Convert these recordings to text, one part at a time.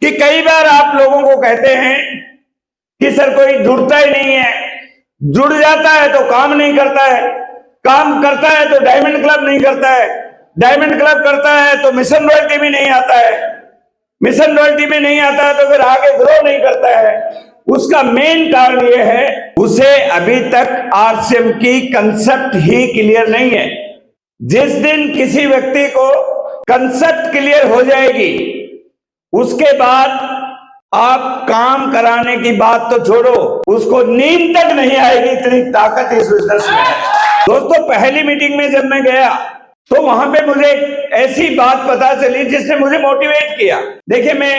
कि कई बार आप लोगों को कहते हैं कि सर कोई जुड़ता ही नहीं है, जुड़ जाता है तो काम नहीं करता है, काम करता है तो डायमंड क्लब नहीं करता है, डायमंड क्लब करता है तो मिशन रॉयल्टी में नहीं आता है, मिशन रॉयल्टी में नहीं आता है तो फिर आगे ग्रो नहीं करता है। उसका मेन कारण यह है, उसे अभी तक आरसीएम की कंसेप्ट ही क्लियर नहीं है। जिस दिन किसी व्यक्ति को कंसेप्ट क्लियर हो जाएगी, उसके बाद आप काम कराने की बात तो छोड़ो, उसको नींद तक नहीं आएगी, इतनी ताकत इस बिजनेस में है। दोस्तों, पहली मीटिंग में जब मैं गया तो वहां पे मुझे ऐसी बात पता चली जिसने मुझे मोटिवेट किया। देखिए, मैं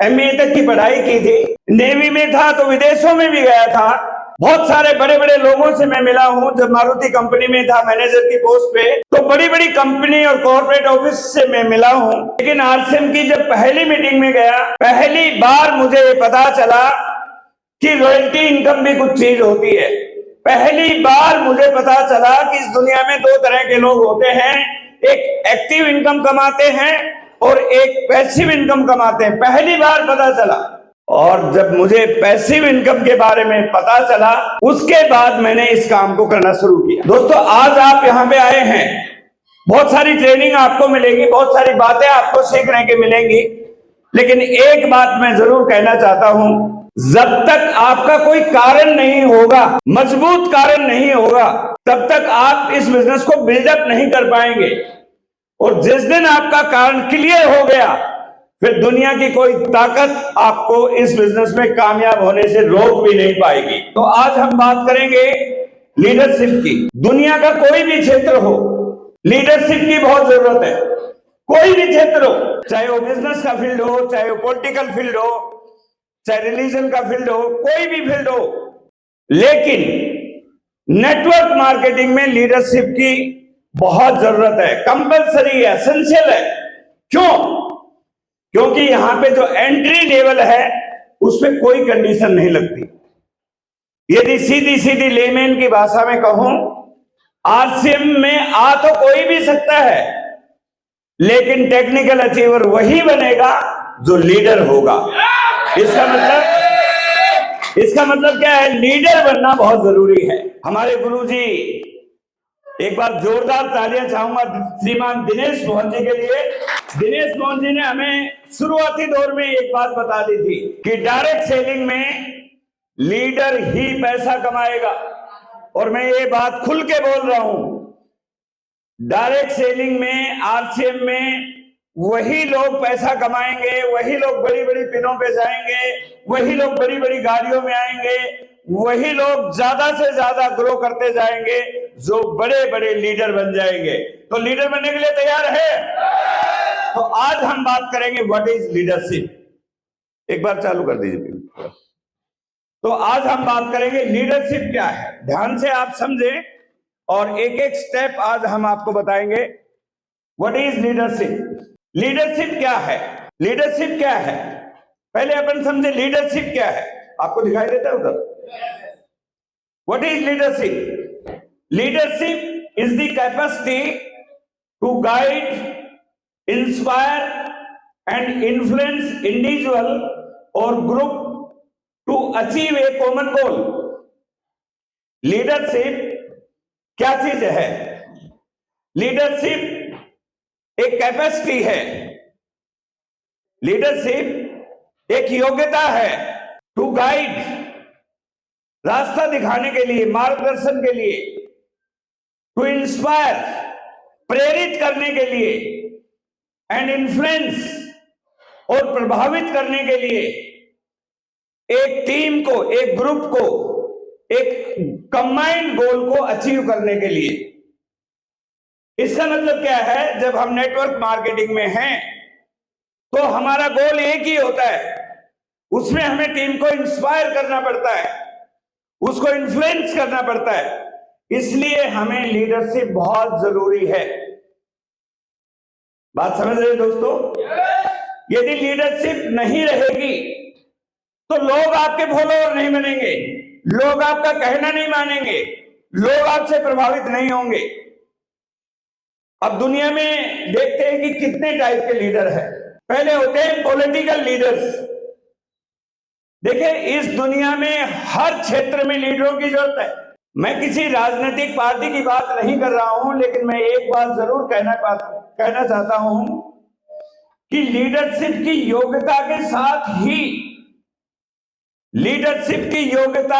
एमए तक की पढ़ाई की थी, नेवी में था तो विदेशों में भी गया था, बहुत सारे बड़े बड़े लोगों से मैं मिला हूं। जब मारुति कंपनी में था मैनेजर की पोस्ट पे, तो बड़ी बड़ी कंपनी और कॉर्पोरेट ऑफिस से मैं मिला हूं। लेकिन आरसीएम की जब पहली मीटिंग में गया, पहली बार मुझे ये पता चला कि रॉयल्टी इनकम भी कुछ चीज होती है। पहली बार मुझे पता चला कि इस दुनिया में दो तरह के लोग होते हैं, एक एक्टिव इनकम कमाते हैं और एक पैसिव इनकम कमाते हैं। पहली बार पता चला। और जब मुझे पैसिव इनकम के बारे में पता चला, उसके बाद मैंने इस काम को करना शुरू किया। दोस्तों, आज आप यहाँ पे आए हैं, बहुत सारी ट्रेनिंग आपको मिलेगी, बहुत सारी बातें आपको सीखने के मिलेंगी, लेकिन एक बात मैं जरूर कहना चाहता हूं, जब तक आपका कोई कारण नहीं होगा, मजबूत कारण नहीं होगा, तब तक आप इस बिजनेस को बिल्डअप नहीं कर पाएंगे। और जिस दिन आपका कारण क्लियर हो गया, फिर दुनिया की कोई ताकत आपको इस बिजनेस में कामयाब होने से रोक भी नहीं पाएगी। तो आज हम बात करेंगे लीडरशिप की। दुनिया का कोई भी क्षेत्र हो, लीडरशिप की बहुत जरूरत है। कोई भी क्षेत्र हो, चाहे वो बिजनेस का फील्ड हो, चाहे वो पॉलिटिकल फील्ड हो, चाहे रिलीजन का फील्ड हो, कोई भी फील्ड हो, लेकिन नेटवर्क मार्केटिंग में लीडरशिप की बहुत जरूरत है, कंपलसरी है, एसेंशियल है। क्यों? क्योंकि यहां पे जो एंट्री लेवल है उसमें कोई कंडीशन नहीं लगती। यदि सीधी सीधी लेमैन की भाषा में कहूं, आरसीएम में आ तो कोई भी सकता है, लेकिन टेक्निकल अचीवर वही बनेगा जो लीडर होगा। इसका मतलब क्या है? लीडर बनना बहुत जरूरी है। हमारे गुरुजी, एक बार जोरदार तालियां चाहूंगा श्रीमान दिनेश मोहन जी के लिए। दिनेश मोहन जी ने हमें शुरुआती दौर में एक बात बता दी थी कि डायरेक्ट सेलिंग में लीडर ही पैसा कमाएगा। और मैं ये बात खुल के बोल रहा हूं, डायरेक्ट सेलिंग में, आरसीएम में वही लोग पैसा कमाएंगे, वही लोग बड़ी बड़ी पिनों पे जाएंगे, वही लोग बड़ी बड़ी गाड़ियों में आएंगे, वही लोग ज्यादा से ज्यादा ग्रो करते जाएंगे जो बड़े बड़े लीडर बन जाएंगे। तो लीडर बनने के लिए तैयार है? तो आज हम बात करेंगे व्हाट इज लीडरशिप। एक बार चालू कर दीजिए। तो आज हम बात करेंगे लीडरशिप क्या है। ध्यान से आप समझें और एक एक स्टेप आज हम आपको बताएंगे। What is leadership? लीडरशिप क्या है? लीडरशिप क्या है? पहले अपन समझे लीडरशिप क्या है। आपको दिखाई देता है उधर? What is leadership? Leadership is the capacity to guide, inspire and influence individual और group to achieve a common goal. Leadership क्या चीज है? लीडरशिप एक कैपेसिटी है, लीडरशिप एक योग्यता है टू गाइड, रास्ता दिखाने के लिए, मार्गदर्शन के लिए, टू इंस्पायर, प्रेरित करने के लिए, एंड इन्फ्लुएंस और प्रभावित करने के लिए, एक टीम को, एक ग्रुप को, एक कंबाइंड गोल को अचीव करने के लिए। इसका मतलब क्या है? जब हम नेटवर्क मार्केटिंग में हैं तो हमारा गोल एक ही होता है, उसमें हमें टीम को इंस्पायर करना पड़ता है, उसको इन्फ्लुएंस करना पड़ता है। इसलिए हमें लीडरशिप बहुत जरूरी है। बात समझ रहे हैं दोस्तों? यदि लीडरशिप नहीं रहेगी तो लोग आपके फॉलोअर नहीं बनेंगे, लोग आपका कहना नहीं मानेंगे, लोग आपसे प्रभावित नहीं होंगे। अब दुनिया में देखते हैं कि कितने टाइप के लीडर हैं। पहले होते हैं पॉलिटिकल लीडर्स। देखिए, इस दुनिया में हर क्षेत्र में लीडरों की जरूरत है। मैं किसी राजनीतिक पार्टी की बात नहीं कर रहा हूं, लेकिन मैं एक बात जरूर कहना चाहता हूं कि लीडरशिप की योग्यता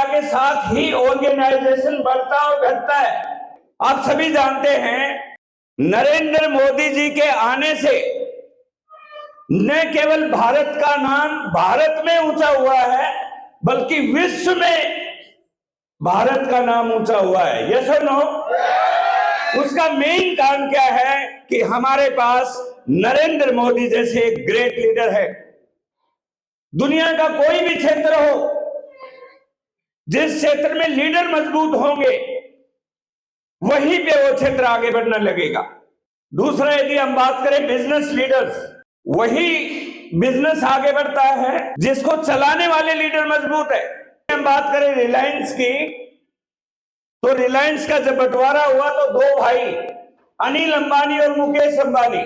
के साथ ही ऑर्गेनाइजेशन बढ़ता और घटता है। आप सभी जानते हैं, नरेंद्र मोदी जी के आने से न केवल भारत का नाम भारत में ऊंचा हुआ है, बल्कि विश्व में भारत का नाम ऊंचा हुआ है। यस और नो? उसका मेन कारण क्या है कि हमारे पास नरेंद्र मोदी जैसे एक ग्रेट लीडर है। दुनिया का कोई भी क्षेत्र हो, जिस क्षेत्र में लीडर मजबूत होंगे, वहीं पे वो क्षेत्र आगे बढ़ने लगेगा। दूसरा, यदि हम बात करें बिजनेस लीडर्स, वही बिजनेस आगे बढ़ता है जिसको चलाने वाले लीडर मजबूत है। हम बात करें रिलायंस की, तो रिलायंस का जब बंटवारा हुआ तो दो भाई, अनिल अंबानी और मुकेश अंबानी।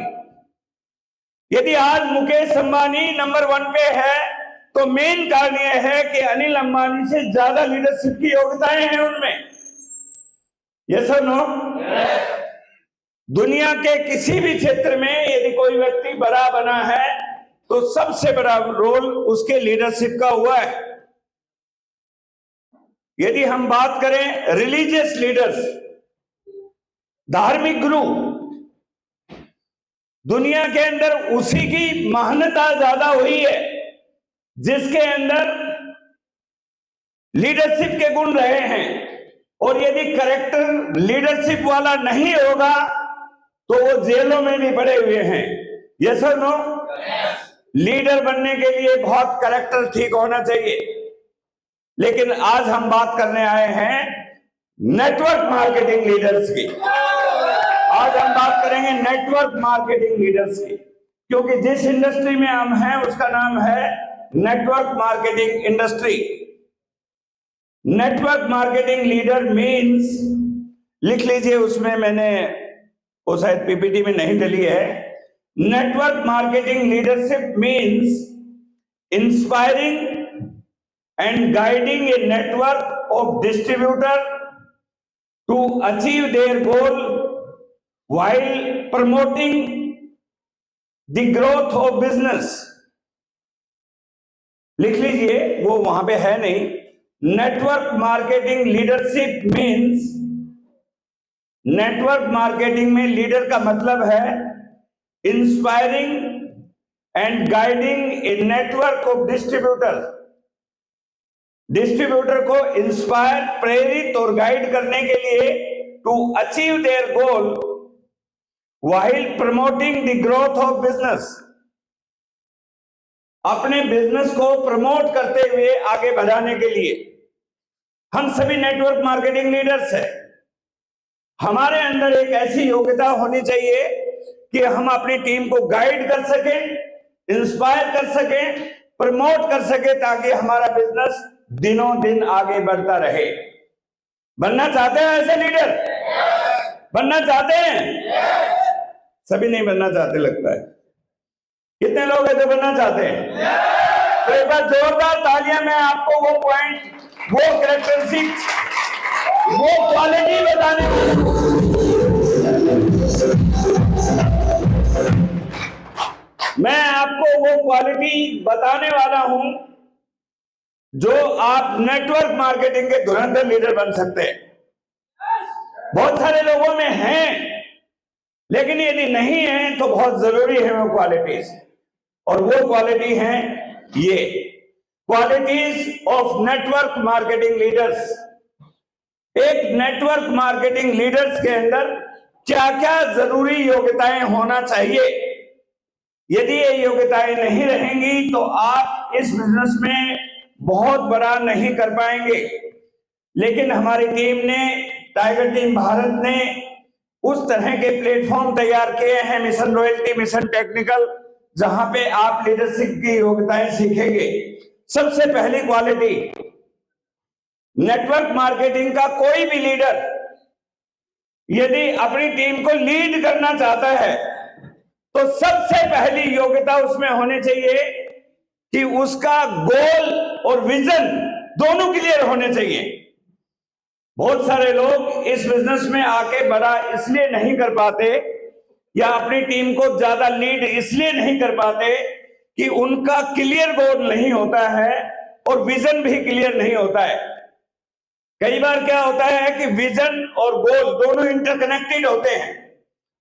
यदि आज मुकेश अंबानी नंबर 1 पे है, तो मेन कारण यह है कि अनिल अंबानी से ज्यादा लीडरशिप की योग्यताएं हैं उनमें। यस और नो? दुनिया के किसी भी क्षेत्र में यदि कोई व्यक्ति बड़ा बना है, तो सबसे बड़ा रोल उसके लीडरशिप का हुआ है। यदि हम बात करें रिलीजियस लीडर्स, धार्मिक गुरु, दुनिया के अंदर उसी की महानता ज्यादा हुई है जिसके अंदर लीडरशिप के गुण रहे हैं। और यदि करेक्टर लीडरशिप वाला नहीं होगा तो वो जेलों में भी पड़े हुए हैं। यस और नो? लीडर बनने के लिए बहुत करेक्टर ठीक होना चाहिए। लेकिन आज हम बात करने आए हैं नेटवर्क मार्केटिंग लीडर्स की। आज हम बात करेंगे नेटवर्क मार्केटिंग लीडर्स की, क्योंकि जिस इंडस्ट्री में हम हैं उसका नाम है network marketing industry. Network marketing leader means, लिख लीजिए, उसमें मैंने वो शायद पीपीटी में नहीं डली है। Network marketing leadership means inspiring and guiding a network of distributors to achieve their goal while promoting the growth of business। लिख लीजिए, वो वहां पे है नहीं। Network marketing leadership means, network marketing में लीडर का मतलब है inspiring and guiding a network of distributors. Distributor को इंस्पायर, प्रेरित और गाइड करने के लिए to achieve their goal while promoting the growth of business. अपने बिजनेस को प्रमोट करते हुए आगे बढ़ाने के लिए हम सभी नेटवर्क मार्केटिंग लीडर्स हैं। हमारे अंदर एक ऐसी योग्यता होनी चाहिए कि हम अपनी टीम को गाइड कर सकें, इंस्पायर कर सकें, प्रमोट कर सकें, ताकि हमारा बिजनेस दिनों दिन आगे बढ़ता रहे। बनना चाहते हैं ऐसे लीडर? बनना चाहते हैं? सभी नहीं बनना चाहते लगता है। कितने लोग ऐसे बनना चाहते हैं? तो एक बार जोरदार तालियां, मैं आपको वो पॉइंट, वो कैरेक्टरिस्टिक्स, वो क्वालिटी बताने, मैं आपको वो क्वालिटी बताने वाला हूं जो आप नेटवर्क मार्केटिंग के धुरंधर लीडर बन सकते हैं। बहुत सारे लोगों में हैं, लेकिन यदि नहीं है तो बहुत जरूरी है वो क्वालिटीज। और वो क्वालिटी हैं ये qualities of network marketing leaders. एक नेटवर्क मार्केटिंग लीडर्स के अंदर क्या क्या जरूरी योग्यताएं होना चाहिए। यदि ये योग्यताएं नहीं रहेंगी तो आप इस बिजनेस में बहुत बड़ा नहीं कर पाएंगे। लेकिन हमारी टीम ने, टाइगर टीम भारत ने, उस तरह के प्लेटफॉर्म तैयार किए हैं, मिशन रॉयल्टी, मिशन टेक्निकल, जहां पे आप लीडरशिप की योग्यताएं सीखेंगे। सबसे पहली क्वालिटी, नेटवर्क मार्केटिंग का कोई भी लीडर यदि अपनी टीम को लीड करना चाहता है तो सबसे पहली योग्यता उसमें होनी चाहिए कि उसका गोल और विजन दोनों क्लियर होने चाहिए। बहुत सारे लोग इस बिजनेस में आके बड़ा इसलिए नहीं कर पाते या अपनी टीम को ज्यादा लीड इसलिए नहीं कर पाते कि उनका क्लियर गोल नहीं होता है और विजन भी क्लियर नहीं होता है। कई बार क्या होता है कि विजन और गोल दोनों इंटरकनेक्टेड होते हैं।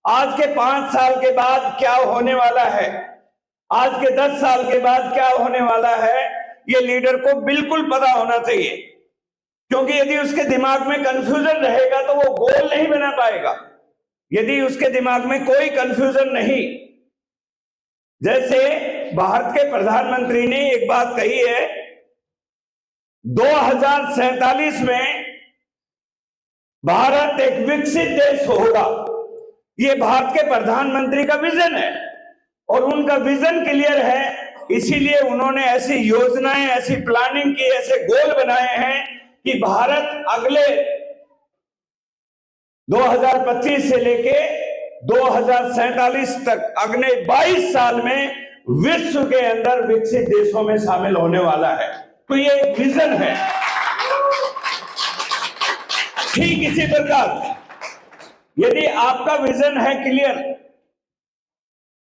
आज के 5 साल के बाद क्या होने वाला है, आज के 10 साल के बाद क्या होने वाला है, ये लीडर को बिल्कुल पता होना चाहिए। क्योंकि यदि उसके दिमाग में कंफ्यूजन रहेगा तो वो गोल नहीं बना पाएगा। यदि उसके दिमाग में कोई कंफ्यूजन नहीं, जैसे भारत के प्रधानमंत्री ने एक बात कही है, 2047 में भारत एक विकसित देश होगा। ये भारत के प्रधानमंत्री का विजन है और उनका विजन क्लियर है, इसीलिए उन्होंने ऐसी योजनाएं, ऐसी प्लानिंग की, ऐसे गोल बनाए हैं कि भारत अगले 2025 से लेके 2047 तक अगले 22 साल में विश्व के अंदर विकसित देशों में शामिल होने वाला है। तो ये एक विजन है। ठीक इसी प्रकार यदि आपका विजन है क्लियर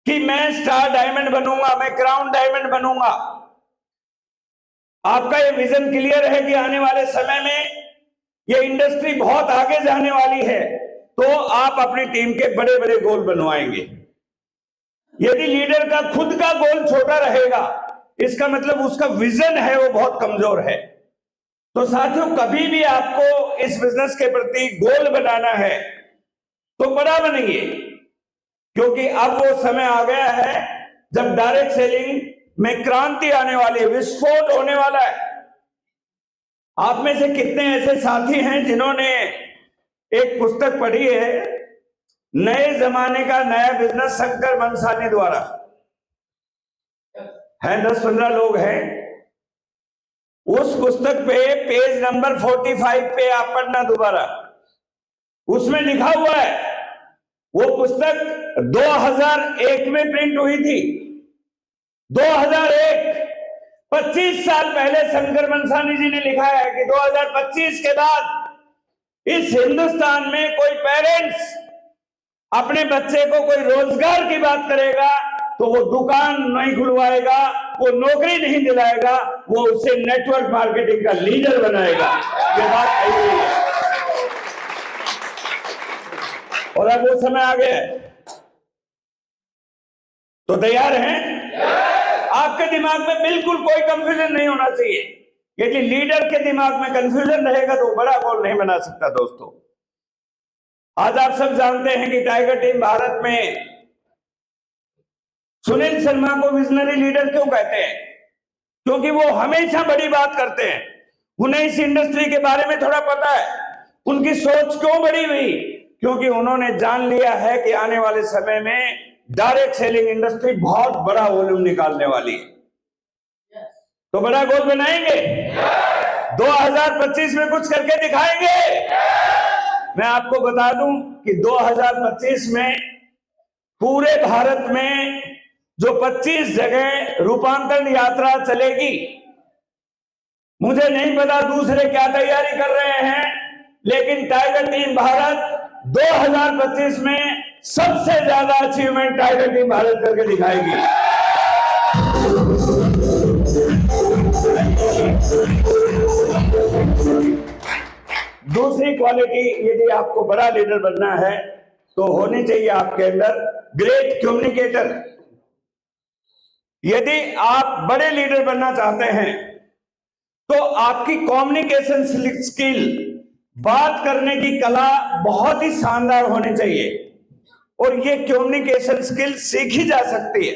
कि मैं स्टार डायमंड बनूंगा, मैं क्राउन डायमंड बनूंगा, आपका ये विजन क्लियर है कि आने वाले समय में ये इंडस्ट्री बहुत आगे जाने वाली है, तो आप अपनी टीम के बड़े बड़े गोल बनवाएंगे। यदि लीडर का खुद का गोल छोटा रहेगा, इसका मतलब उसका विजन है वो बहुत कमजोर है। तो साथियों, कभी भी आपको इस बिजनेस के प्रति गोल बनाना है तो बड़ा बनिए, क्योंकि अब वो समय आ गया है जब डायरेक्ट सेलिंग में क्रांति आने वाली है, विस्फोट होने वाला है। आप में से कितने ऐसे साथी हैं जिन्होंने एक पुस्तक पढ़ी है, नए जमाने का नया बिजनेस, शंकर मनसानी द्वारा है? 10-15 लोग हैं। उस पुस्तक पे पेज नंबर 45 पे आप पढ़ना दोबारा, उसमें लिखा हुआ है, वो पुस्तक 2001 में प्रिंट हुई थी। 2001, 25 साल पहले शंकर मनसानी जी ने लिखा है कि 2025 के बाद इस हिंदुस्तान में कोई पेरेंट्स अपने बच्चे को कोई रोजगार की बात करेगा तो वो दुकान नहीं खुलवाएगा, वो नौकरी नहीं दिलाएगा, वो उसे नेटवर्क मार्केटिंग का लीडर बनाएगा। ये बात कही हुई है और अब वो समय आ गया है। तो तैयार हैं? आपके दिमाग में बिल्कुल कोई कंफ्यूजन नहीं होना चाहिए। यदि लीडर के दिमाग में कंफ्यूजन रहेगा तो बड़ा गोल नहीं बना सकता। दोस्तों, आज आप सब जानते हैं कि टाइगर टीम भारत में सुनील शर्मा को विजनरी लीडर क्यों कहते हैं? क्योंकि वो हमेशा बड़ी बात करते हैं। उन्हें इस इंडस्ट्री के बारे में थोड़ा पता है। उनकी सोच क्यों बड़ी हुई? क्योंकि उन्होंने जान लिया है कि आने वाले समय में डायरेक्ट सेलिंग इंडस्ट्री बहुत बड़ा वॉल्यूम निकालने वाली है। तो बड़ा गोल बनाएंगे, 2025 में कुछ करके दिखाएंगे। मैं आपको बता दूं कि 2025 में पूरे भारत में जो 25 जगह रूपांतरण यात्रा चलेगी, मुझे नहीं पता दूसरे क्या तैयारी कर रहे हैं, लेकिन टाइगर टीम भारत 2025 में सबसे ज्यादा अचीवमेंट टाइगर टीम भारत करके दिखाएगी। दूसरी क्वालिटी, यदि आपको बड़ा लीडर बनना है तो होनी चाहिए आपके अंदर ग्रेट कम्युनिकेटर। यदि आप बड़े लीडर बनना चाहते हैं तो आपकी कम्युनिकेशन स्किल, बात करने की कला बहुत ही शानदार होनी चाहिए और ये कम्युनिकेशन स्किल सीखी जा सकती है।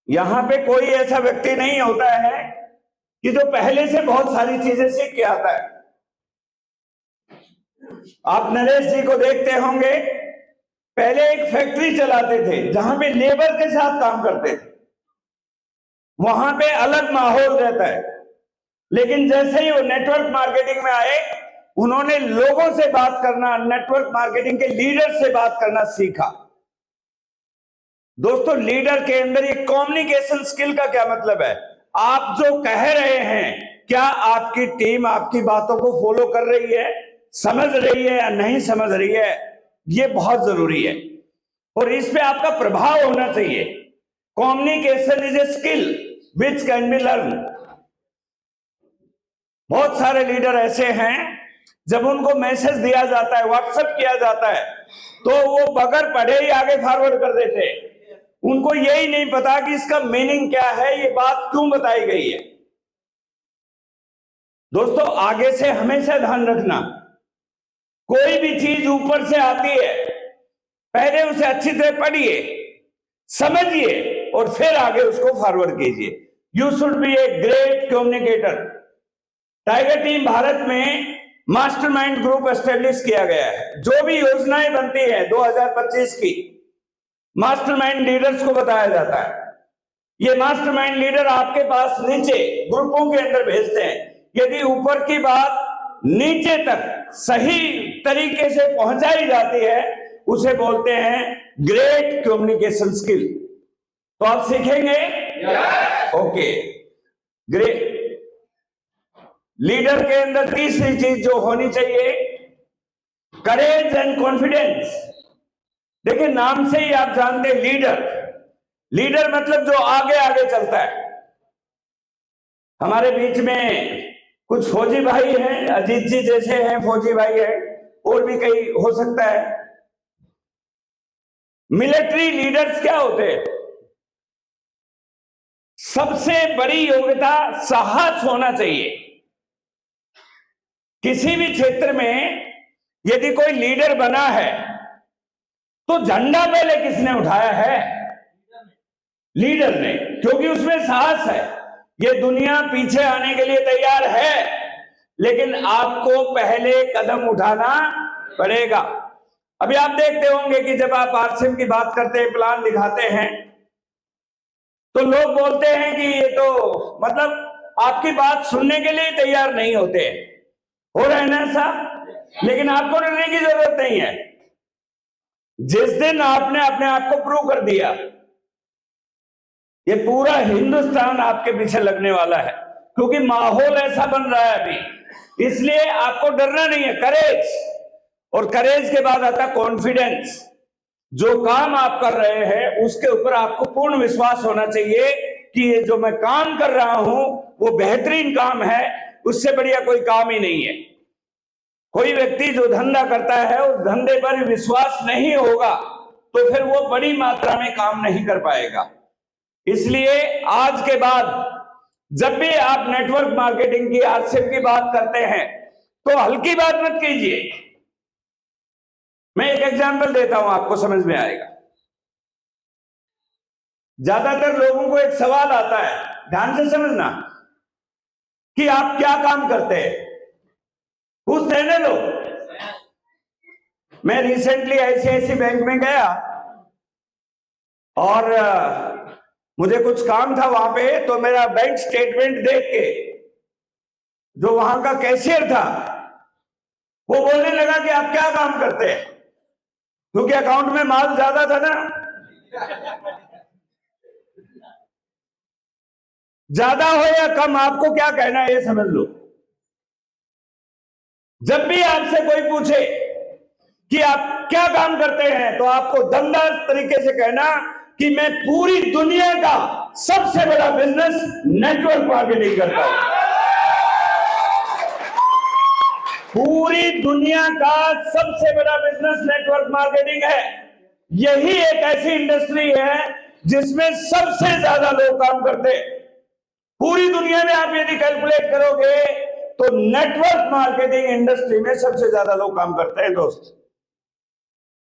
यहां पे कोई ऐसा व्यक्ति नहीं होता है कि जो पहले से बहुत सारी चीजें सीख के आता है। आप नरेश जी को देखते होंगे, पहले एक फैक्ट्री चलाते थे जहां पे लेबर के साथ काम करते थे, वहां पे अलग माहौल रहता है। लेकिन जैसे ही वो नेटवर्क मार्केटिंग में आए उन्होंने लोगों से बात करना, नेटवर्क मार्केटिंग के लीडर से बात करना सीखा। दोस्तों, लीडर के अंदर ये कम्युनिकेशन स्किल का क्या मतलब है? आप जो कह रहे हैं, क्या आपकी टीम आपकी बातों को फॉलो कर रही है, समझ रही है या नहीं समझ रही है? ये बहुत जरूरी है और इस पे आपका प्रभाव होना चाहिए। Communication is a skill which can be learn. बहुत सारे लीडर ऐसे हैं, जब उनको मैसेज दिया जाता है, व्हाट्सएप किया जाता है, तो वो बगैर पढ़े ही आगे फॉरवर्ड कर देते हैं। उनको यही नहीं पता कि इसका मीनिंग क्या है, ये बात क्यों बताई गई है। दोस्तों, आगे से हमेशा ध्यान रखना, कोई भी चीज ऊपर से आती है, पहले उसे अच्छी तरह पढ़िए, समझिए और फिर आगे उसको फॉरवर्ड कीजिए। You should be a great communicator. Tiger team Bharat में मास्टरमाइंड ग्रुप एस्टेब्लिश किया गया है। जो भी योजनाएं बनती है 2025 की, मास्टरमाइंड लीडर्स को बताया जाता है। ये मास्टरमाइंड लीडर आपके पास नीचे ग्रुपों के अंदर भेजते हैं। यदि ऊपर की बात नीचे तक सही तरीके से पहुंचाई जाती है, उसे बोलते हैं ग्रेट कम्युनिकेशन स्किल। तो आप सीखेंगे? Okay, great. लीडर के अंदर तीसरी चीज जो होनी चाहिए, करेज एंड कॉन्फिडेंस। देखिए, नाम से ही आप जानते हैं लीडर। लीडर मतलब जो आगे आगे चलता है। हमारे बीच में कुछ फौजी भाई हैं, अजीत जी जैसे हैं फौजी भाई हैं, और भी कई हो सकता है। मिलिट्री लीडर्स क्या होते हैं? सबसे बड़ी योग्यता साहस होना चाहिए। किसी भी क्षेत्र में यदि कोई लीडर बना है, तो झंडा पहले किसने उठाया है? लीडर ने, क्योंकि उसमें साहस है। ये दुनिया पीछे आने के लिए तैयार है, लेकिन आपको पहले कदम उठाना पड़ेगा। अभी आप देखते होंगे कि जब आप आरसीएम की बात करते हैं, प्लान दिखाते हैं, तो लोग बोलते हैं कि ये तो मतलब आपकी बात सुनने के लिए तैयार नहीं होते। हो रहा है ना ऐसा? लेकिन आपको डरने की जरूरत नहीं है। जिस दिन आपने अपने आप को प्रूव कर दिया, ये पूरा हिंदुस्तान आपके पीछे लगने वाला है, क्योंकि माहौल ऐसा बन रहा है अभी। इसलिए आपको डरना नहीं है, करेज। और करेज के बाद आता कॉन्फिडेंस। जो काम आप कर रहे हैं उसके ऊपर आपको पूर्ण विश्वास होना चाहिए कि ये जो मैं काम कर रहा हूं वो बेहतरीन काम है, उससे बढ़िया कोई काम ही नहीं है। कोई व्यक्ति जो धंधा करता है, उस धंधे पर विश्वास नहीं होगा तो फिर वो बड़ी मात्रा में काम नहीं कर पाएगा। इसलिए आज के बाद जब भी आप नेटवर्क मार्केटिंग की, आरसीएम की बात करते हैं, तो हल्की बात मत कीजिए। मैं एक एग्जांपल देता हूं, आपको समझ में आएगा। ज्यादातर लोगों को एक सवाल आता है, ध्यान से समझना, कि आप क्या काम करते हैं। पूछते हैं ना लोग। मैं रिसेंटली आईसीआईसी बैंक में गया और मुझे कुछ काम था वहां पे, तो मेरा बैंक स्टेटमेंट देख के जो वहां का कैशियर था, वो बोलने लगा कि आप क्या काम करते हैं, क्योंकि अकाउंट में माल ज्यादा था ना। ज्यादा हो या कम, आपको क्या कहना है ये समझ लो। जब भी आपसे कोई पूछे कि आप क्या काम करते हैं, तो आपको दमदार तरीके से कहना कि मैं पूरी दुनिया का सबसे बड़ा बिजनेस नेटवर्क मार्केटिंग करता हूं। पूरी दुनिया का सबसे बड़ा बिजनेस नेटवर्क मार्केटिंग है। यही एक ऐसी इंडस्ट्री है जिसमें सबसे ज्यादा लोग काम करते हैं। पूरी दुनिया में आप यदि कैलकुलेट करोगे तो नेटवर्क मार्केटिंग इंडस्ट्री में सबसे ज्यादा लोग काम करते हैं दोस्त।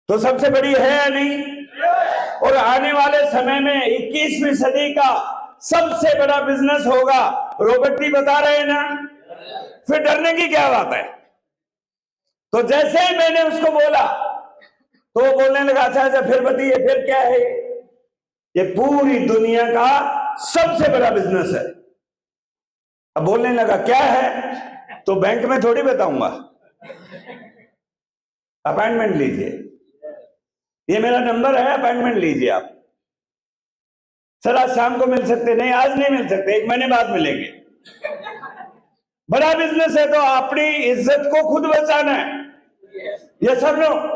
तो सबसे बड़ी है या नहीं? और आने वाले समय में 21वीं सदी का सबसे बड़ा बिजनेस होगा। रॉबर्ट जी बता रहे हैं ना, फिर डरने की क्या बात है? तो जैसे ही मैंने उसको बोला तो वो बोलने लगा, अच्छा फिर बताइए, फिर क्या है? ये पूरी दुनिया का सबसे बड़ा बिजनेस है। अब बोलने लगा क्या है, तो बैंक में थोड़ी बताऊंगा, अपॉइंटमेंट लीजिए, ये मेरा नंबर है, अपॉइंटमेंट लीजिए आप। सर आज शाम को मिल सकते? नहीं, आज नहीं मिल सकते, 1 महीने बाद मिलेंगे। बड़ा बिजनेस है तो अपनी इज्जत को खुद बचाना है, ये सब लोग।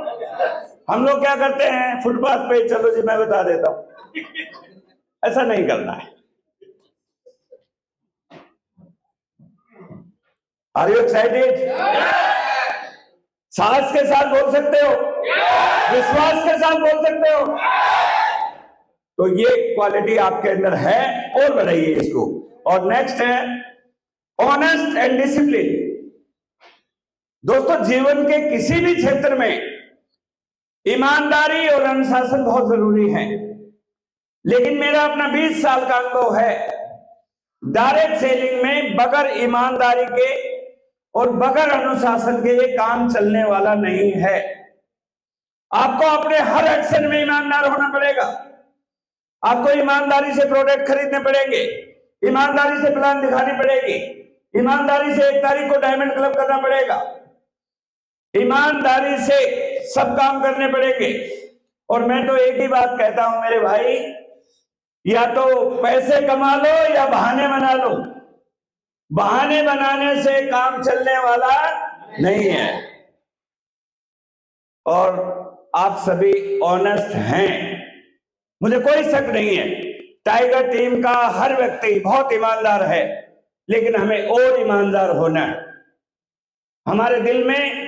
हम लोग क्या करते हैं फुटपाथ पे, चलो जी मैं बता देता हूं, ऐसा नहीं करना है। Are you excited? साहस के साथ बोल सकते हो, विश्वास के साथ बोल सकते हो, तो ये क्वालिटी आपके अंदर है और बढ़ाइए इसको। और नेक्स्ट है ऑनेस्ट एंड डिसिप्लिन। दोस्तों जीवन के किसी भी क्षेत्र में ईमानदारी और अनुशासन बहुत जरूरी है, लेकिन मेरा अपना 20 साल का अनुभव है, डायरेक्ट सेलिंग में बगैर ईमानदारी के और बगैर अनुशासन के ये काम चलने वाला नहीं है। आपको अपने हर एक्शन में ईमानदार होना पड़ेगा। आपको ईमानदारी से प्रोडक्ट खरीदने पड़ेंगे, ईमानदारी से प्लान दिखानी पड़ेगी, ईमानदारी से 1 तारीख को डायमंड क्लब करना पड़ेगा, ईमानदारी से सब काम करने पड़ेंगे। और मैं तो एक ही बात कहता हूं मेरे भाई, या तो पैसे कमा लो या बहाने बना लो, बहाने बनाने से काम चलने वाला नहीं है। और आप सभी ऑनेस्ट हैं, मुझे कोई शक नहीं है। टाइगर टीम का हर व्यक्ति बहुत ईमानदार है, लेकिन हमें और ईमानदार होना है। हमारे दिल में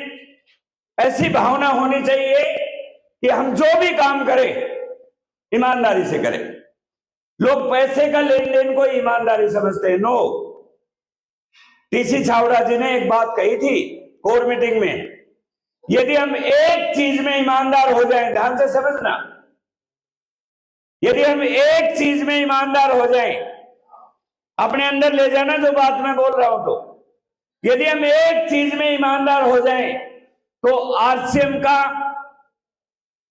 ऐसी भावना होनी चाहिए कि हम जो भी काम करें ईमानदारी से करें। लोग पैसे का लेन देन को ईमानदारी समझते हैं, नो। टीसी छावड़ा जी ने एक बात कही थी कोर मीटिंग में, यदि हम एक चीज में ईमानदार हो जाएं, ध्यान से समझना, यदि हम एक चीज में ईमानदार हो जाएं, अपने अंदर ले जाना जो बात मैं बोल रहा हूं, तो यदि हम एक चीज में ईमानदार हो जाएं तो आरसीएम का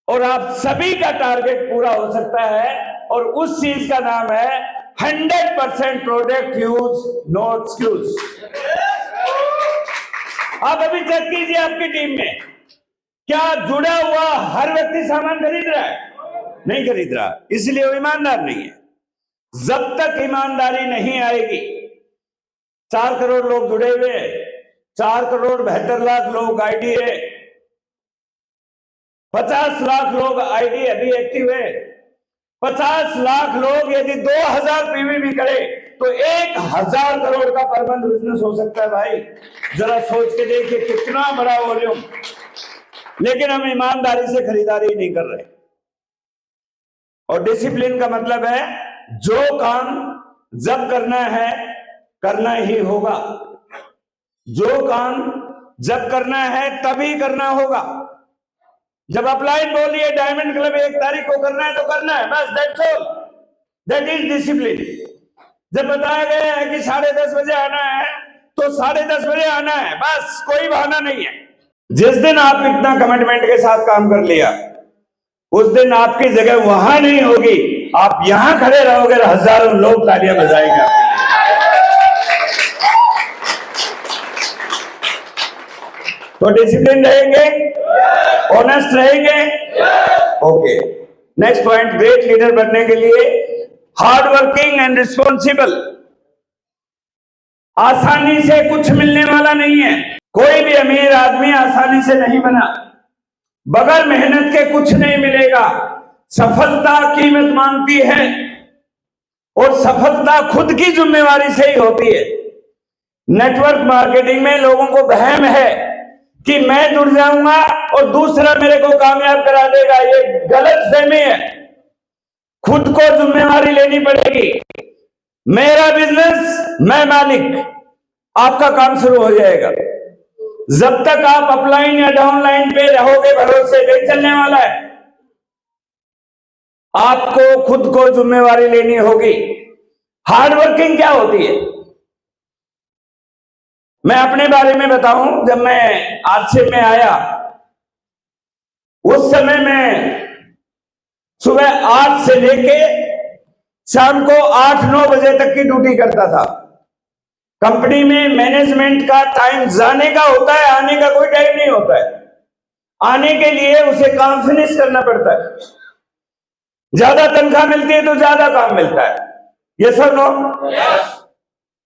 और आप सभी का टारगेट पूरा हो सकता है। और उस चीज का नाम है 100% प्रोडक्ट यूज नो एक्सक्यूज। आप अभी चेक कीजिए आपकी टीम में क्या जुड़ा हुआ हर व्यक्ति सामान खरीद रहा है? नहीं खरीद रहा, इसलिए वो ईमानदार नहीं है। जब तक ईमानदारी नहीं आएगी, 4 करोड़ लोग जुड़े हुए हैं, 4 करोड़ 72 लाख लोग आईडी है, 50 लाख लोग आईडी अभी एक्टिव है, 50 लाख लोग यदि 2000 पीवी भी करे तो 1000 करोड़ का पर मंथ बिजनेस हो सकता है। भाई जरा सोच के देखिए कितना बड़ा वॉल्यूम, लेकिन हम ईमानदारी से खरीदारी नहीं कर रहे। और डिसिप्लिन का मतलब है जो काम जब करना है करना ही होगा, जो काम जब करना है तभी करना होगा। जब अपलाइन बोलिए डायमंड क्लब 1 तारीख को करना है तो करना है, बस, that's all, that is discipline. जब बताया गया है कि 10:30 बजे आना है तो 10:30 बजे आना है, बस, कोई बहाना नहीं है। जिस दिन आप इतना कमिटमेंट के साथ काम कर लिया, उस दिन आपकी जगह वहां नहीं होगी, आप यहां खड़े रहोगे, हजारों लोग तालियां बजाएंगे आपके लिए। तो डिसिप्लिन रहेंगे, ऑनेस्ट रहेंगे, okay. Next point, great leader बनने के लिए हार्ड वर्किंग एंड रिस्पॉन्सिबल। आसानी से कुछ मिलने वाला नहीं है। कोई भी अमीर आदमी आसानी से नहीं बना, बगैर मेहनत के कुछ नहीं मिलेगा। सफलता कीमत मांगती है और सफलता खुद की जिम्मेवारी से ही होती है। नेटवर्क मार्केटिंग में लोगों को वहम है कि मैं जुड़ जाऊंगा और दूसरा मेरे को कामयाब करा देगा, ये गलत फहमी है। खुद को जिम्मेवारी लेनी पड़ेगी। मेरा बिजनेस, मैं मालिक, आपका काम शुरू हो जाएगा। जब तक आप अपलाइन या डाउनलाइन पे रहोगे, भरोसे नहीं चलने वाला है। आपको खुद को जिम्मेवारी लेनी होगी। हार्ड वर्किंग क्या होती है? मैं अपने बारे में बताऊं, जब मैं आरसीएम में आया उस समय मैं सुबह 8 से लेके शाम को 8-9 बजे तक की ड्यूटी करता था। कंपनी में मैनेजमेंट का टाइम जाने का होता है, आने का कोई टाइम नहीं होता है। आने के लिए उसे काम फिनिश करना पड़ता है। ज्यादा तनख्वाह मिलती है तो ज्यादा काम मिलता है। ये सर नो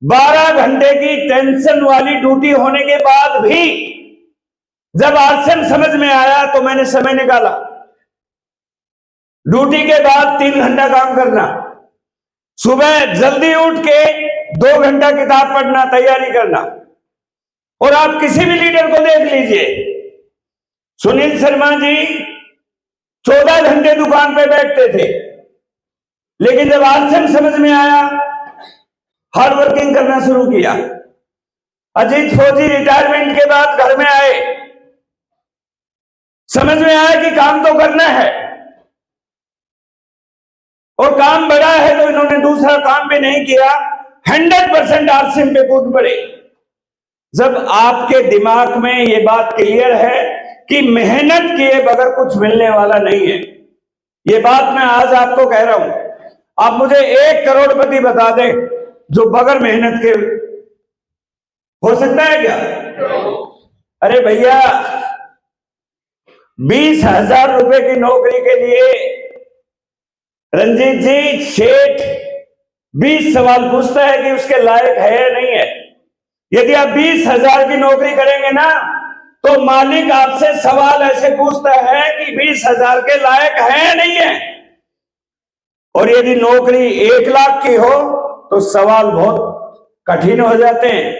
12 घंटे की टेंशन वाली ड्यूटी होने के बाद भी जब आरसीएम समझ में आया तो मैंने समय निकाला। ड्यूटी के बाद 3 घंटा काम करना, सुबह जल्दी उठ के 2 घंटा किताब पढ़ना, तैयारी करना। और आप किसी भी लीडर को देख लीजिए, सुनील शर्मा जी 14 घंटे दुकान पे बैठते थे, लेकिन जब आरसीएम समझ में आया हार्ड वर्किंग करना शुरू किया। अजीत फौजी रिटायरमेंट के बाद घर में आए, समझ में आया कि काम तो करना है और काम बड़ा है, तो इन्होंने दूसरा काम भी नहीं किया, 100% आरसीएम पे कूद पड़े। जब आपके दिमाग में ये बात क्लियर है कि मेहनत किए बगैर कुछ मिलने वाला नहीं है, ये बात मैं आज आपको कह रहा हूं। आप मुझे 1 करोड़पति बता दें जो बगैर मेहनत के हो सकता है क्या? अरे भैया, 20,000 रुपए की नौकरी के लिए रंजीत जी सेठ 20 सवाल पूछता है कि उसके लायक है या नहीं है। यदि आप 20,000 की नौकरी करेंगे ना, तो मालिक आपसे सवाल ऐसे पूछता है कि 20,000 के लायक है या नहीं है। और यदि नौकरी 1 लाख की हो तो सवाल बहुत कठिन हो जाते हैं।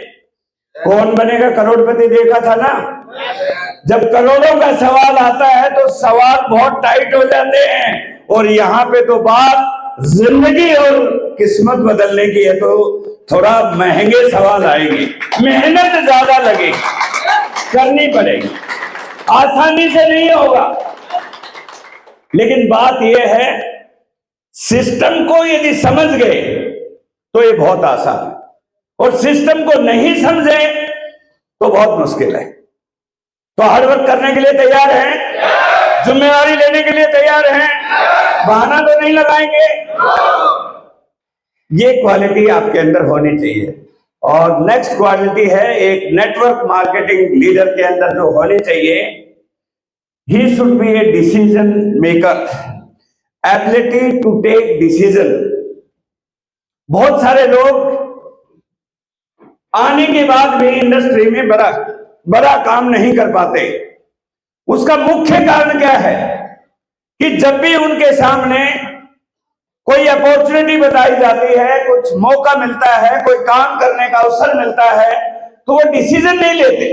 कौन बनेगा करोड़पति देखा था ना, जब करोड़ों का सवाल आता है तो सवाल बहुत टाइट हो जाते हैं। और यहां पे तो बात जिंदगी और किस्मत बदलने की है, तो थोड़ा महंगे सवाल आएंगे, मेहनत ज्यादा लगेगी, करनी पड़ेगी, आसानी से नहीं होगा। लेकिन बात यह है, सिस्टम को यदि समझ गए तो ये बहुत आसान है, और सिस्टम को नहीं समझे तो बहुत मुश्किल है। तो हार्डवर्क करने के लिए तैयार हैं? जिम्मेदारी लेने के लिए तैयार हैं? बहाना तो नहीं लगाएंगे? ये क्वालिटी आपके अंदर होनी चाहिए। और नेक्स्ट क्वालिटी है एक नेटवर्क मार्केटिंग लीडर के अंदर जो होनी चाहिए, he should be a decision maker, ability to take decision. बहुत सारे लोग आने के बाद भी इंडस्ट्री में बड़ा काम नहीं कर पाते। उसका मुख्य कारण क्या है कि जब भी उनके सामने कोई अपॉर्चुनिटी बताई जाती है, कुछ मौका मिलता है, कोई काम करने का अवसर मिलता है, तो वो डिसीजन नहीं लेते।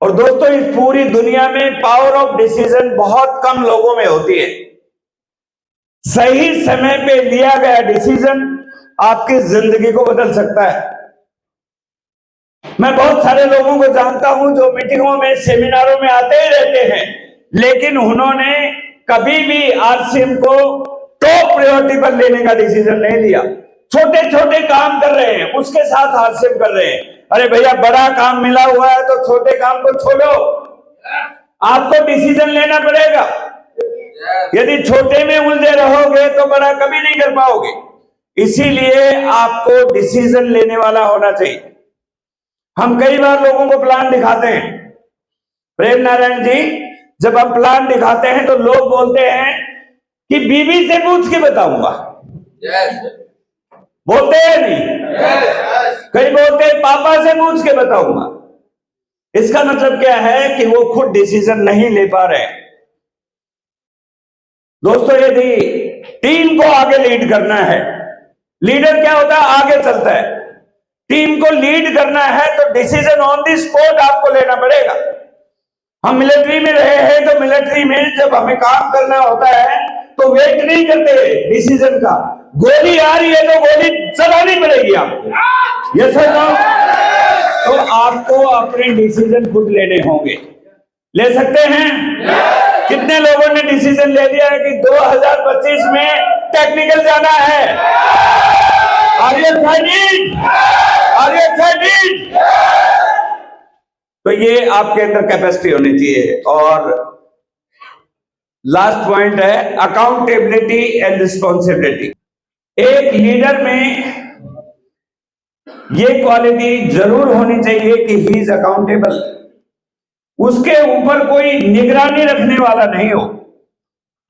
और दोस्तों, इस पूरी दुनिया में पावर ऑफ डिसीजन बहुत कम लोगों में होती है। सही समय पे लिया गया डिसीजन आपकी जिंदगी को बदल सकता है। मैं बहुत सारे लोगों को जानता हूं जो मीटिंगों में, सेमिनारों में आते ही रहते हैं, लेकिन उन्होंने कभी भी आरसीएम को टॉप प्रायोरिटी पर लेने का डिसीजन नहीं लिया। छोटे छोटे काम कर रहे हैं, उसके साथ आरसीएम कर रहे हैं। अरे भैया, बड़ा काम मिला हुआ है तो छोटे काम को छोड़ो, आपको डिसीजन लेना पड़ेगा। यदि छोटे में उलझे रहोगे तो बड़ा कभी नहीं कर पाओगे। इसीलिए आपको डिसीजन लेने वाला होना चाहिए। हम कई बार लोगों को प्लान दिखाते हैं, प्रेम नारायण जी, जब हम प्लान दिखाते हैं तो लोग बोलते हैं कि बीबी से पूछ के बताऊंगा। बोलते हैं नहीं? कई बोलते हैं पापा से पूछ के बताऊंगा। इसका मतलब क्या है कि वो खुद डिसीजन नहीं ले पा रहे। दोस्तों, यदि टीम को आगे लीड करना है, लीडर क्या होता है? आगे चलता है। टीम को लीड करना है तो डिसीजन ऑन दी स्पॉट आपको लेना पड़ेगा। हम मिलिट्री में रहे हैं, तो मिलिट्री में जब हमें काम करना होता है तो वेट नहीं करते डिसीजन का। गोली आ रही है तो गोली चलानी पड़ेगी आपको। यस और नो? तो आपको अपने डिसीजन खुद लेने होंगे। ले सकते हैं? कितने लोगों ने डिसीजन ले लिया है कि 2025 में टेक्निकल जाना है? Are you excited? Are you excited? तो ये आपके अंदर कैपेसिटी होनी चाहिए। और लास्ट पॉइंट है अकाउंटेबिलिटी एंड रिस्पॉन्सिबिलिटी। एक लीडर में ये क्वालिटी जरूर होनी चाहिए कि ही इज अकाउंटेबल, उसके ऊपर कोई निगरानी रखने वाला नहीं हो।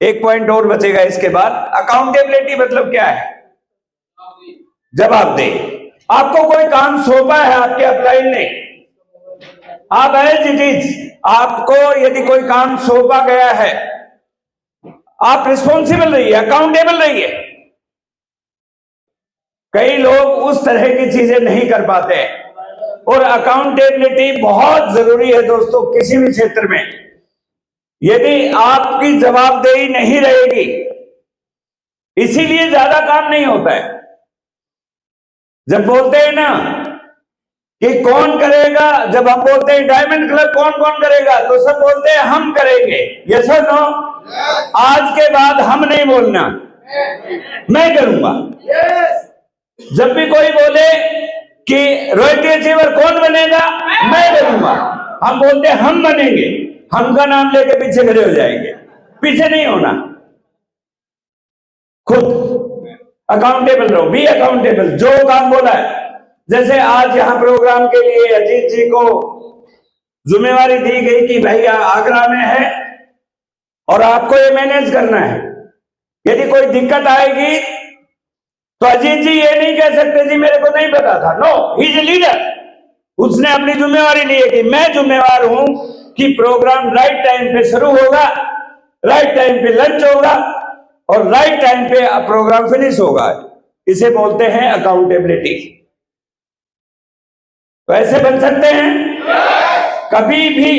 एक पॉइंट और बचेगा इसके बाद। अकाउंटेबिलिटी मतलब क्या है? जवाबदेही। आपको कोई काम सौंपा है आपके अपलाइन ने, आप एज इट इज, आपको यदि कोई काम सौंपा गया है, आप रिस्पॉन्सिबल रहिए, अकाउंटेबल रहिए। कई लोग उस तरह की चीजें नहीं कर पाते हैं, और अकाउंटेबिलिटी बहुत जरूरी है दोस्तों किसी भी क्षेत्र में। यदि आपकी जवाबदेही नहीं रहेगी, इसीलिए ज्यादा काम नहीं होता है। जब बोलते हैं ना कि कौन करेगा, जब हम बोलते हैं डायमंड क्लब कौन कौन करेगा, तो सब बोलते हैं हम करेंगे। यस और नो? आज के बाद हम नहीं बोलना, मैं करूंगा। जब भी कोई बोले कि रॉयल्टी अचीवर कौन बनेगा, मैं बनूंगा, हम बोलते हैं हम बनेंगे। हम का नाम लेके पीछे खड़े हो जाएंगे, पीछे नहीं होना, खुद अकाउंटेबल रहो, बी अकाउंटेबल। जो काम बोला है, जैसे आज यहां प्रोग्राम के लिए अजीत जी को जिम्मेवारी दी गई कि भाई आगरा में है और आपको ये मैनेज करना है। यदि कोई दिक्कत आएगी तो अजीत जी ये नहीं कह सकते जी मेरे को नहीं पता था। No, he is a leader. उसने अपनी जिम्मेवारी ली है कि मैं जिम्मेवार हूं कि प्रोग्राम राइट टाइम पे शुरू होगा, राइट टाइम पे लंच होगा और राइट टाइम पे प्रोग्राम फिनिश होगा। इसे बोलते हैं अकाउंटेबिलिटी। तो ऐसे बन सकते हैं। कभी भी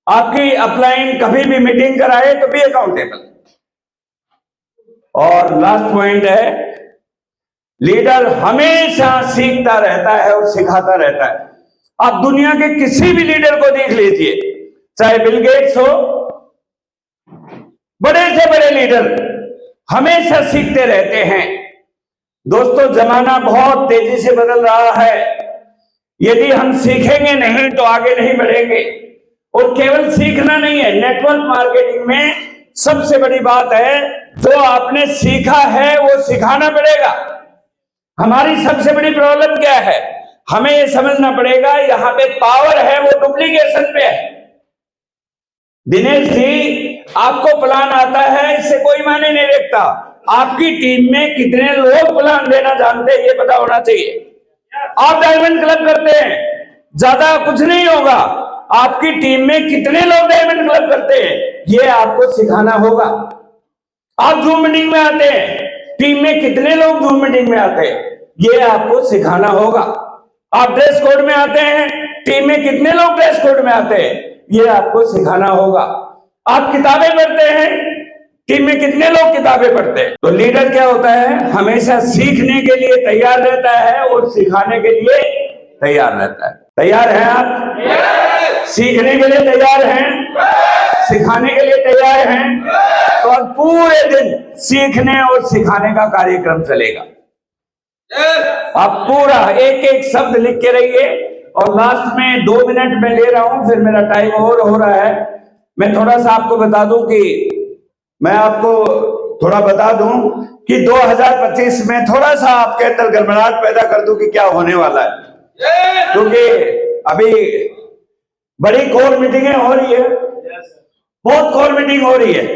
आपकी अपलाइन कभी भी मीटिंग कराए तो भी अकाउंटेबल। और लास्ट पॉइंट है, लीडर हमेशा सीखता रहता है और सिखाता रहता है। आप दुनिया के किसी भी लीडर को देख लीजिए, चाहे बिल गेट्स हो, बड़े से बड़े लीडर हमेशा सीखते रहते हैं। दोस्तों, जमाना बहुत तेजी से बदल रहा है। यदि हम सीखेंगे नहीं तो आगे नहीं बढ़ेंगे। और केवल सीखना नहीं है, नेटवर्क मार्केटिंग में सबसे बड़ी बात है, जो आपने सीखा है वो सिखाना पड़ेगा। हमारी सबसे बड़ी प्रॉब्लम क्या है? हमें ये समझना पड़ेगा यहाँ पे पावर है वो डुप्लीकेशन पे है। दिनेश जी, आपको प्लान आता है, इससे कोई मायने नहीं रखता। आपकी टीम में कितने लोग प्लान देना जानते हैं ये पता होना चाहिए। आप डायमंड क्लब करते हैं, ज्यादा कुछ नहीं होगा। आपकी टीम में कितने लोग डायमंड क्लब करते हैं ये आपको सिखाना होगा। आप जूम मीटिंग में आते हैं, टीम में कितने लोग जूम मीटिंग में आते हैं ये आपको सिखाना होगा। आप ड्रेस कोड में आते हैं, टीम में कितने लोग ड्रेस कोड में आते हैं ये आपको सिखाना होगा। आप किताबें पढ़ते हैं, टीम में कितने लोग किताबें पढ़ते हैं। तो लीडर क्या होता है? हमेशा सीखने के लिए तैयार रहता है और सिखाने के लिए तैयार रहता है। तैयार हैं आप? सीखने के लिए तैयार हैं, सिखाने के लिए तैयार हैं। तो आज पूरे दिन सीखने और सिखाने का कार्यक्रम चलेगा। आप पूरा एक एक शब्द लिख के रहिए। और लास्ट में 2 मिनट में ले रहा हूं, फिर मेरा टाइम और हो रहा है। मैं थोड़ा सा आपको बता दूं कि 2025 में थोड़ा सा आपके अंदर गड़बड़ाहट पैदा कर दूं कि क्या होने वाला है। क्योंकि अभी बड़ी कोर मीटिंगें हो रही है, बहुत कोर मीटिंग हो रही है।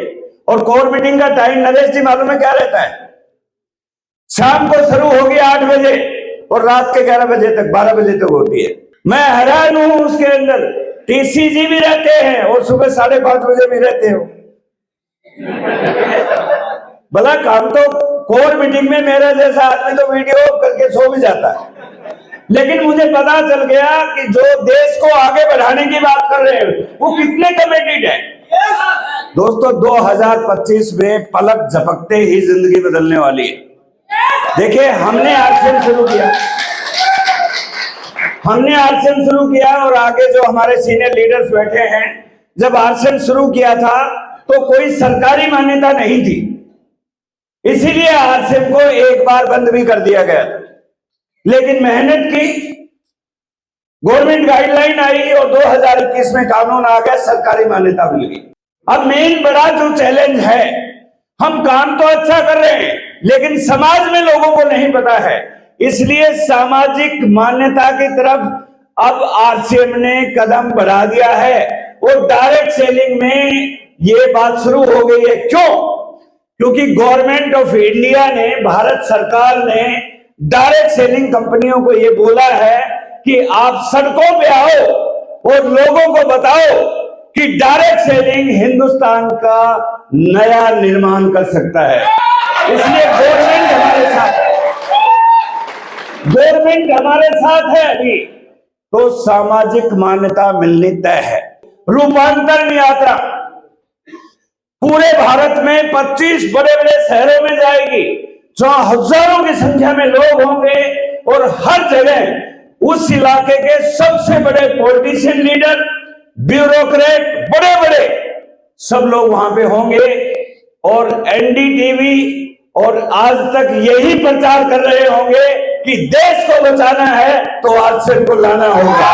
और कोर मीटिंग का टाइम नरेश जी मालूम है क्या रहता है? शाम को शुरू होगी 8 बजे और रात के 11 बजे तक, 12 बजे तक होती है। मैं हैरान हूं, उसके अंदर टीसीजी भी रहते हैं और सुबह 5:30 बजे भी रहते हो। भला काम तो कोर मीटिंग में मेरा जैसा आदमी तो वीडियो करके सो भी जाता है। लेकिन मुझे पता चल गया कि जो देश को आगे बढ़ाने की बात कर रहे हैं वो कितने कमिटेड है। दोस्तों, 2025 में पलक झपकते ही जिंदगी बदलने वाली है। देखिए, हमने आरसीएम शुरू किया और आगे जो हमारे सीनियर लीडर्स बैठे हैं, जब आरसीएम शुरू किया था तो कोई सरकारी मान्यता नहीं थी, इसीलिए आरसीएम को एक बार बंद भी कर दिया गया। लेकिन मेहनत की, गवर्नमेंट गाइडलाइन आई और 2021 में कानून आ गया, सरकारी मान्यता मिल गई। अब मेन बड़ा जो चैलेंज है, हम काम तो अच्छा कर रहे हैं लेकिन समाज में लोगों को नहीं पता है इसलिए सामाजिक मान्यता की तरफ अब आरसीएम ने कदम बढ़ा दिया है और डायरेक्ट सेलिंग में ये बात शुरू हो गई है। क्यों? क्योंकि गवर्नमेंट ऑफ इंडिया ने, भारत सरकार ने डायरेक्ट सेलिंग कंपनियों को ये बोला है कि आप सड़कों पे आओ और लोगों को बताओ कि डायरेक्ट सेलिंग हिंदुस्तान का नया निर्माण कर सकता है। इसलिए गवर्नमेंट हमारे साथ है, गवर्नमेंट हमारे साथ है। अभी तो सामाजिक मान्यता मिलनी तय है। रूपांतरण यात्रा पूरे भारत में 25 बड़े बड़े शहरों में जाएगी, जहां हजारों की संख्या में लोग होंगे और हर जगह उस इलाके के सबसे बड़े पॉलिटिशियन लीडर, ब्यूरोक्रेट, बड़े बड़े सब लोग वहां पे होंगे और एनडीटीवी और आज तक यही प्रचार कर रहे होंगे कि देश को बचाना है तो आरसीएम को लाना होगा।